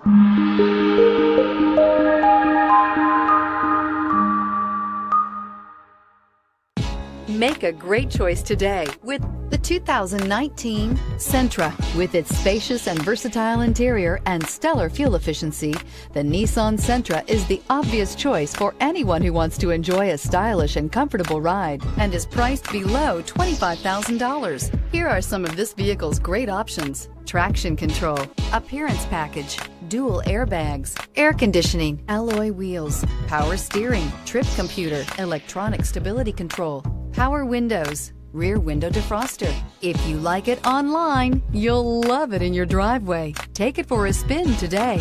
Make a great choice today with the 2019 Sentra. With its spacious and versatile interior and stellar fuel efficiency, the Nissan Sentra is the obvious choice for anyone who wants to enjoy a stylish and comfortable ride and is priced below $25,000. Here are some of this vehicle's great options: traction control, appearance package, dual airbags, air conditioning, alloy wheels, power steering, trip computer, electronic stability control, power windows, rear window defroster. If you like it online, you'll love it in your driveway. Take it for a spin today.